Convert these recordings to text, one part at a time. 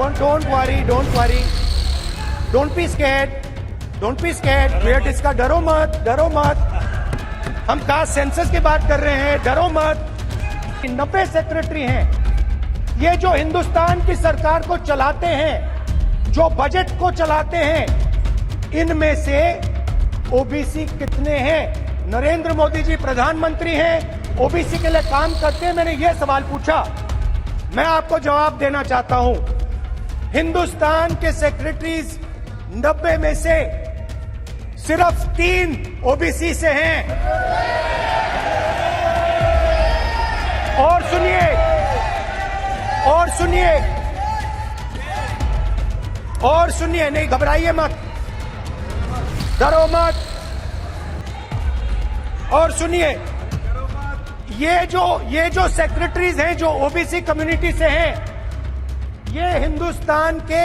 don't worry, don't worry. Don't be scared. Don't be scared. Wait इसका डरो मत, डरो मत. हम कास्ट सेंसस की बात कर रहे हैं, डरो मत. 90 सेक्रेटरी हैं. ये जो हिंदुस्तान की सरकार को चलाते हैं, जो बजट को चलाते हैं, इनमें से ओबीसी कितने हैं? नरेंद्र मोदी जी प्रधानमंत्री हैं, ओबीसी के लिए काम करते हैं. मैंने ये सवाल पूछा. मैं आपको जवाब देना चाहता हूं. हिंदुस्तान के सेक्रेटरीज 90 में से सिर्फ 3 ओबीसी से हैं. और सुनिए, और सुनिए, और सुनिए, नहीं घबराइए मत, डरो मत. और सुनिए, ये जो सेक्रेटरीज हैं जो ओबीसी कम्युनिटी से हैं, ये हिंदुस्तान के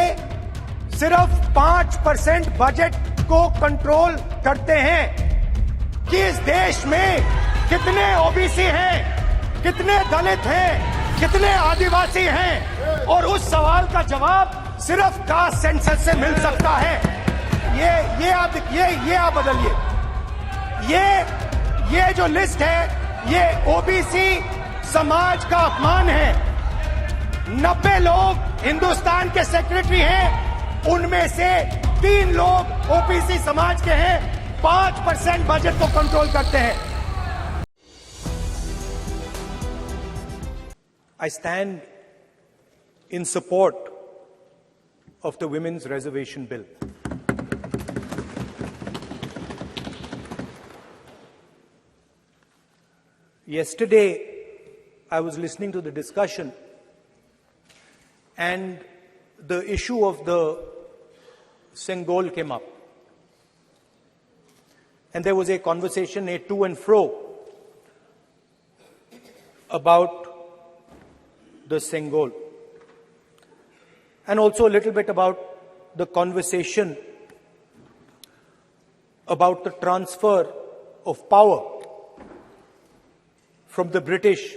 सिर्फ 5% बजट को कंट्रोल करते हैं. कि इस देश में कितने ओबीसी हैं, कितने दलित हैं, कितने आदिवासी हैं, और उस सवाल का जवाब सिर्फ कास्ट सेंसस से मिल सकता है. ये आप बदलिए. ये जो लिस्ट है, ये ओबीसी समाज का अपमान है. 90 लोग हिंदुस्तान के सेक्रेटरी हैं, उनमें से 3 लोग ओबीसी समाज के हैं. 5% बजट को कंट्रोल करते हैं. I stand in support of the Women's Reservation Bill. Yesterday, I was listening to the discussion, and the issue of the Sengol came up. And there was a conversation, a to and fro, about the Sengol. And also a little bit about the conversation about the transfer of power from the British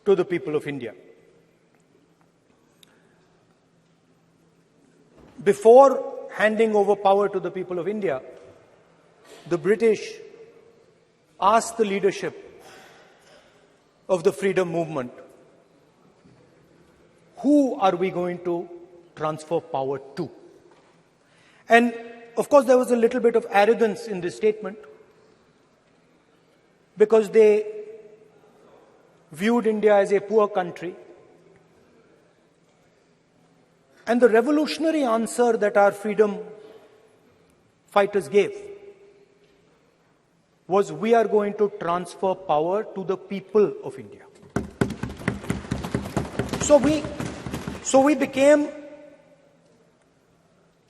to the people of India. Before handing over power to the people of India, the British asked the leadership of the freedom movement, who are we going to transfer power to? And of course there was a little bit of arrogance in this statement, because they viewed India as a poor country. And the revolutionary answer that our freedom fighters gave was, we are going to transfer power to the people of India. So we became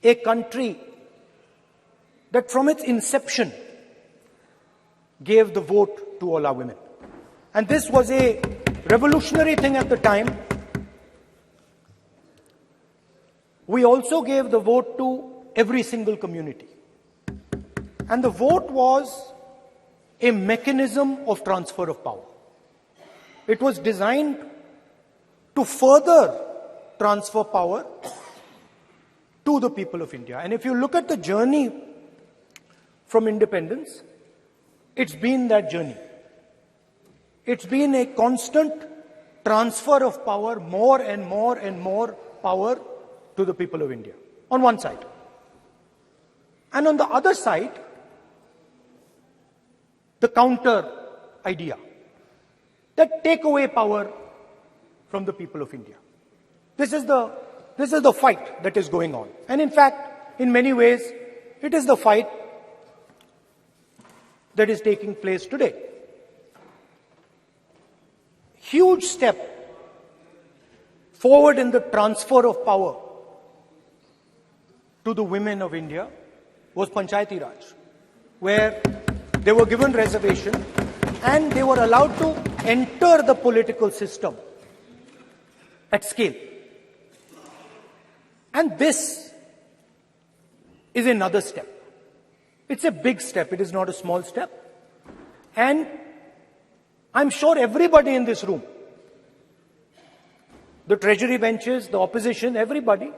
a country that from its inception gave the vote to all our women. And this was a revolutionary thing at the time. We also gave the vote to every single community. And the vote was a mechanism of transfer of power. It was designed to further transfer power to the people of India. And if you look at the journey from independence, it's been that journey. It's been a constant transfer of power, more and more and more power to the people of India, on one side. And on the other side, the counter idea, that take away power from the people of India. This is the fight that is going on. And in fact, in many ways, it is the fight that is taking place today. Huge step forward in the transfer of power to the women of India was Panchayati Raj, where they were given reservation and they were allowed to enter the political system at scale. And this is another step. It's a big step. It is not a small step. And I'm sure everybody in this room the treasury benches, the opposition, everybody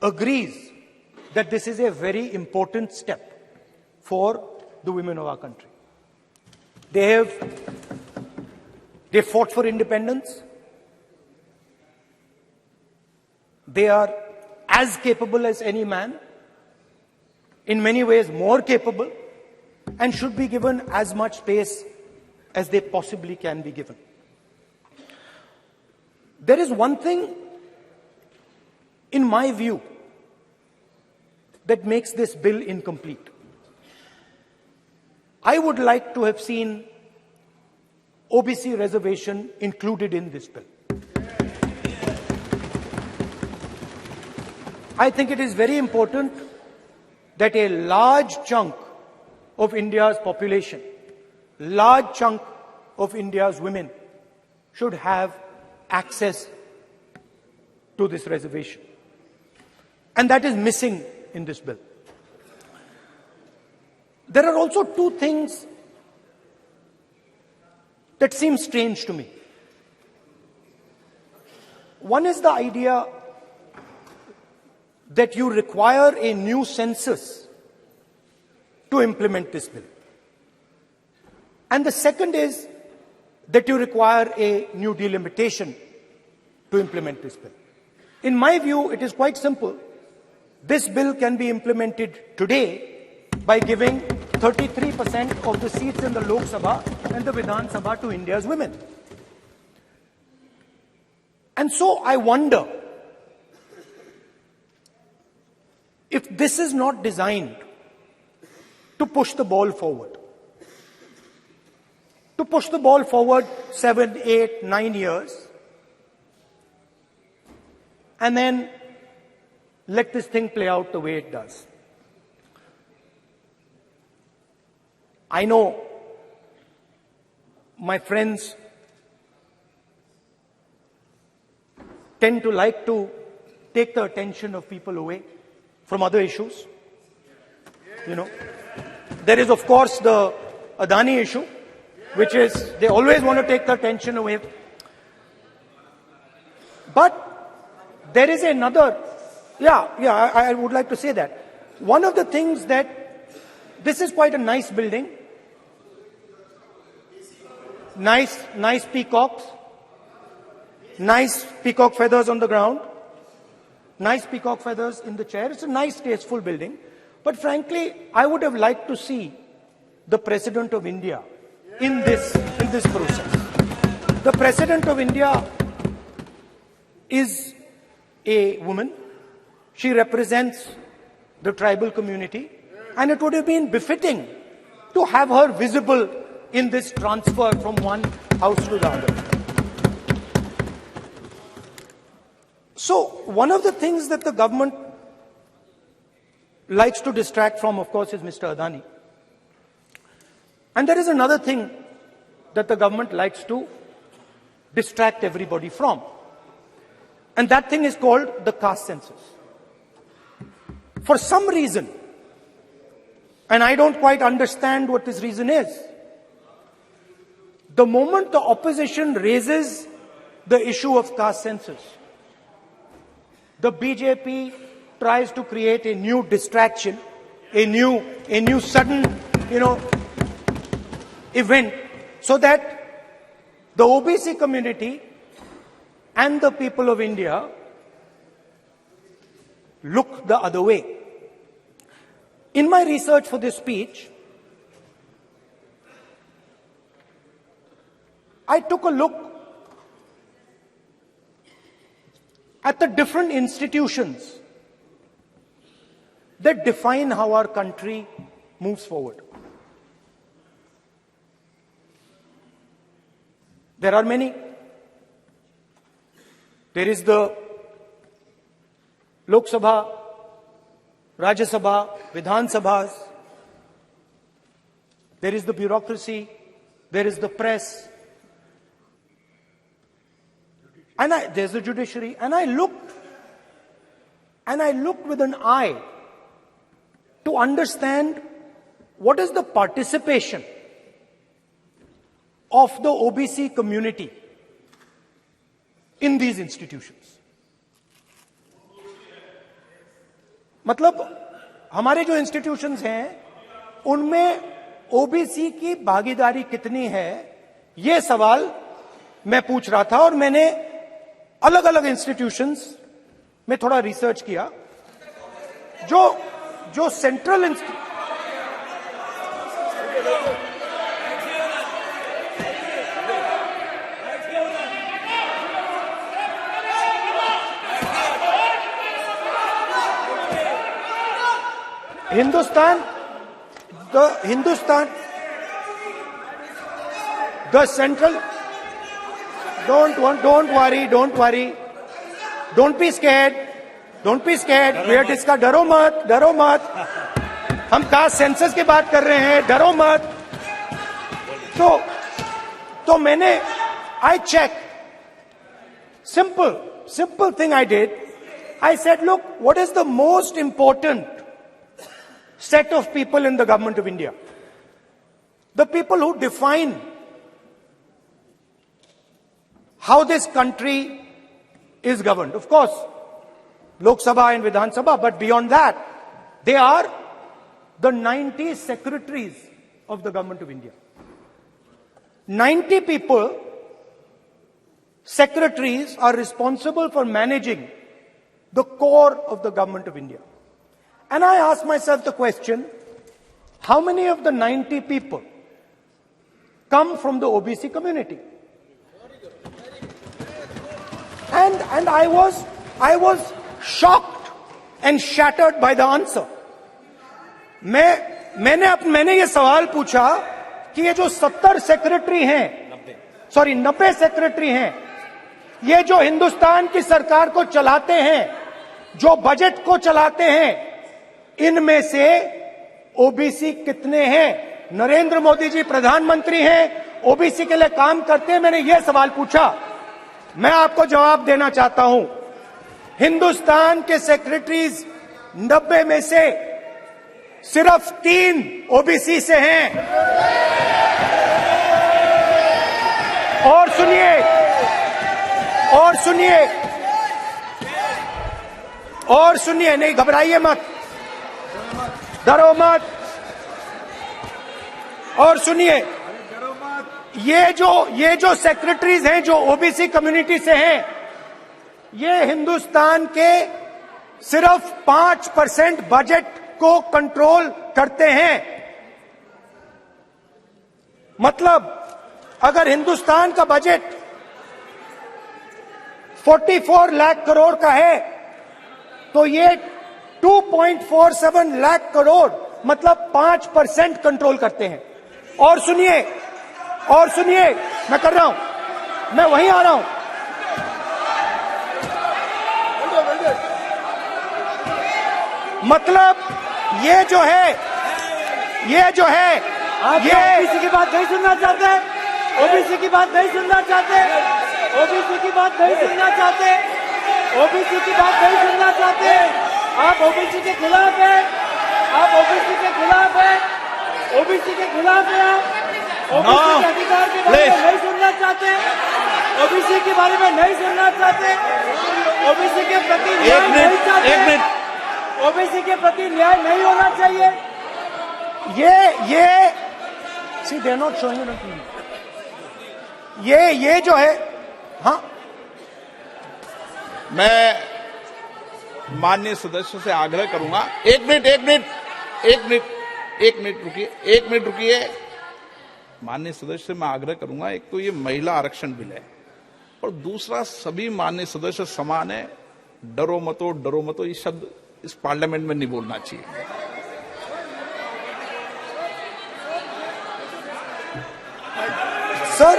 agrees that this is a very important step for the women of our country. They fought for independence. They are as capable as any man, in many ways more capable, and should be given as much space as they possibly can be given. There is one thing, in my view, that makes this bill incomplete. I would like to have seen OBC reservation included in this bill. I think it is very important that a large chunk of India's population, large chunk of India's women should have access to this reservation. And that is missing in this bill. There are also two things that seem strange to me. One is the idea that you require a new census to implement this bill. And the second is that you require a new delimitation to implement this bill. In my view, it is quite simple. This bill can be implemented today by giving 33% of the seats in the Lok Sabha and the Vidhan Sabha to India's women. And so I wonder if this is not designed to push the ball forward. To push the ball forward 7, 8, 9 years, and then let this thing play out the way it does. I know my friends tend to like to take the attention of people away from other issues. There is, of course, the Adani issue, which is they always want to take the attention away. But there is another, I would like to say that. One of the things that, this is quite a nice building, nice peacocks, nice peacock feathers on the ground, nice peacock feathers in the chair. It's a nice, tasteful building. But frankly, I would have liked to see the President of India in this process. The President of India is a woman. She represents the tribal community, and it would have been befitting to have her visible in this transfer from one house to the other. So, one of the things that the government likes to distract from, of course, is Mr. Adani. And there is another thing that the government likes to distract everybody from. And that thing is called the caste census. For some reason, and I don't quite understand what this reason is, the moment the opposition raises the issue of caste census, the BJP tries to create a new distraction, a new sudden, event, so that the OBC community and the people of India look the other way. In my research for this speech, I took a look at the different institutions that define how our country moves forward. There are many. There is the Lok Sabha, Rajya Sabha, Vidhan Sabhas. There is the bureaucracy. There is the press. And there's the judiciary. And I looked with an eye to understand what is the participation of the OBC community in these institutions. मतलब हमारे जो institutions हैं उनमें OBC की भागीदारी कितनी है, यह सवाल मैं पूछ रहा था और मैंने अलग अलग इंस्टीट्यूशंस में थोड़ा रिसर्च किया. जो central the central, don't worry, don't be scared, we are discussing, डरो मत, हम कास्ट सेंसस की बात कर रहे हैं, डरो मत. तो मैंने, I checked, simple thing I did. I said, look, what is the most important set of people in the government of India? The people who define how this country is governed. Of course, Lok Sabha and Vidhan Sabha, but beyond that, they are the 90 secretaries of the government of India. 90 people, secretaries, are responsible for managing the core of the government of India. And I asked myself the question, how many of the 90 people come from the OBC community? And I was shocked and shattered by the answer. मैंने ये सवाल पूछा कि ये जो 70 secretary हैं, 90 secretary हैं, ये जो हिंदुस्तान की सरकार को चलाते हैं, जो बजट को चलाते हैं, इनमें से ओबीसी कितने हैं? नरेंद्र मोदी जी प्रधानमंत्री हैं, ओबीसी के लिए काम करते हैं. मैंने ये सवाल पूछा. मैं आपको जवाब देना चाहता हूं. हिंदुस्तान के सेक्रेटरीज 90 में से सिर्फ 3 ओबीसी से हैं. और सुनिए, नहीं घबराइए मत, डरो मत. और सुनिए, ये जो सेक्रेटरीज हैं जो ओबीसी कम्युनिटी से हैं, ये हिंदुस्तान के सिर्फ 5% बजट को कंट्रोल करते हैं. मतलब अगर हिंदुस्तान का बजट 44 लाख करोड़ का है, तो ये 2.47 लाख करोड़ मतलब 5% कंट्रोल करते हैं. और सुनिए, मैं कर रहा हूं, मैं वहीं आ रहा हूं. मतलब ये जो है ओबीसी की बात नहीं सुनना चाहते, ओबीसी की बात नहीं सुनना चाहते, ओबीसी की बात नहीं सुनना चाहते, ओबीसी की बात नहीं सुनना चाहते. आप ओबीसी के खिलाफ हैं, आप ओबीसी के खिलाफ हैं, ओबीसी के खिलाफ हैं. आप ओबीसी के अधिकार के बारे में नहीं सुनना चाहते, ओबीसी के बारे में नहीं सुनना चाहते, ओबीसी के प्रति न्याय नहीं चाहते, ओबीसी के प्रति न्याय नहीं होना चाहिए. ये सी दे नॉट शोइंग ये जो है. हाँ, मैं माननीय सदस्यों से आग्रह करूंगा. एक मिनट रुकिए. माननीय सदस्य से मैं आग्रह करूंगा, एक तो ये महिला आरक्षण बिल है और दूसरा सभी माननीय सदस्य समान है. डरो मतो ये शब्द इस पार्लियामेंट में नहीं बोलना चाहिए. सर,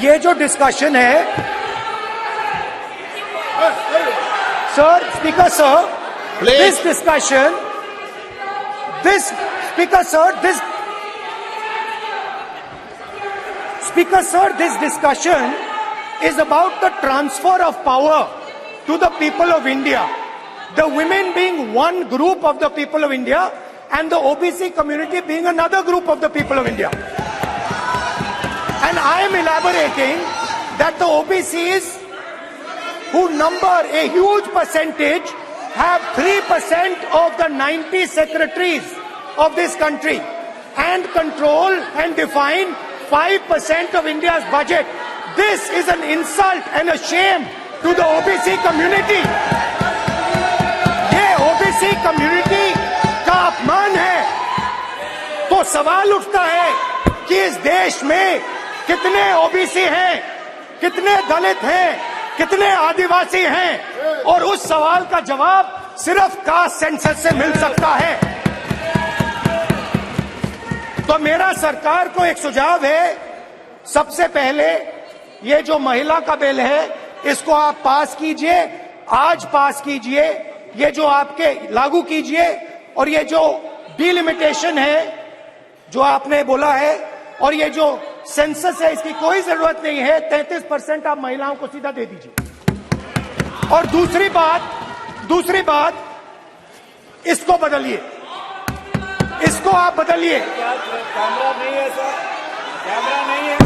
ये जो डिस्कशन है, sir, speaker sir, this discussion is about the transfer of power to the people of India. The women being one group of the people of India and the OBC community being another group of the people of India. And I am elaborating that the OBCs who number a huge percentage, have 3% of the 90 secretaries of this country and control and define 5% of India's budget. This is an insult and a shame to the OBC community. ये OBC community का अपमान है। तो सवाल उठता है कि इस देश में कितने ओबीसी हैं, कितने दलित हैं, कितने आदिवासी हैं, और उस सवाल का जवाब सिर्फ कास्ट सेंसस से मिल सकता है। तो मेरा सरकार को एक सुझाव है, सबसे पहले ये जो महिला का बिल है इसको आप पास कीजिए, आज पास कीजिए, ये जो आपके लागू कीजिए, और ये जो डिलिमिटेशन है जो आपने बोला है, और ये जो सेंसस है इसकी कोई जरूरत नहीं है, 33% आप महिलाओं को सीधा दे दीजिए। और दूसरी बात इसको बदलिए, इसको आप बदलिए। कैमरा नहीं है सर, कैमरा नहीं है,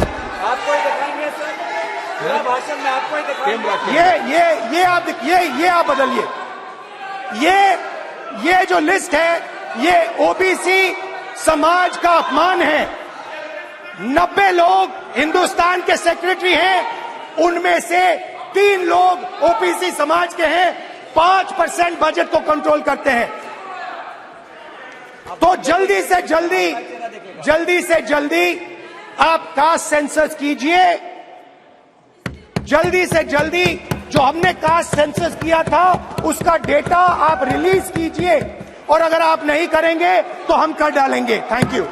आपको ही दिखाएंगे सर, पूरा भाषण में आपको ही दिखाएंगे। ये आप बदलिए। ये जो लिस्ट है ये ओबीसी समाज का अपमान है। 90 लोग हिंदुस्तान के सेक्रेटरी हैं, उनमें से 3 लोग ओबीसी समाज के हैं, 5% बजट को कंट्रोल करते हैं। तो जल्दी से जल्दी आप कास्ट सेंसस कीजिए, जल्दी से जल्दी जो हमने कास्ट सेंसस किया था उसका डेटा आप रिलीज कीजिए, और अगर आप नहीं करेंगे तो हम कर डालेंगे। Thank you.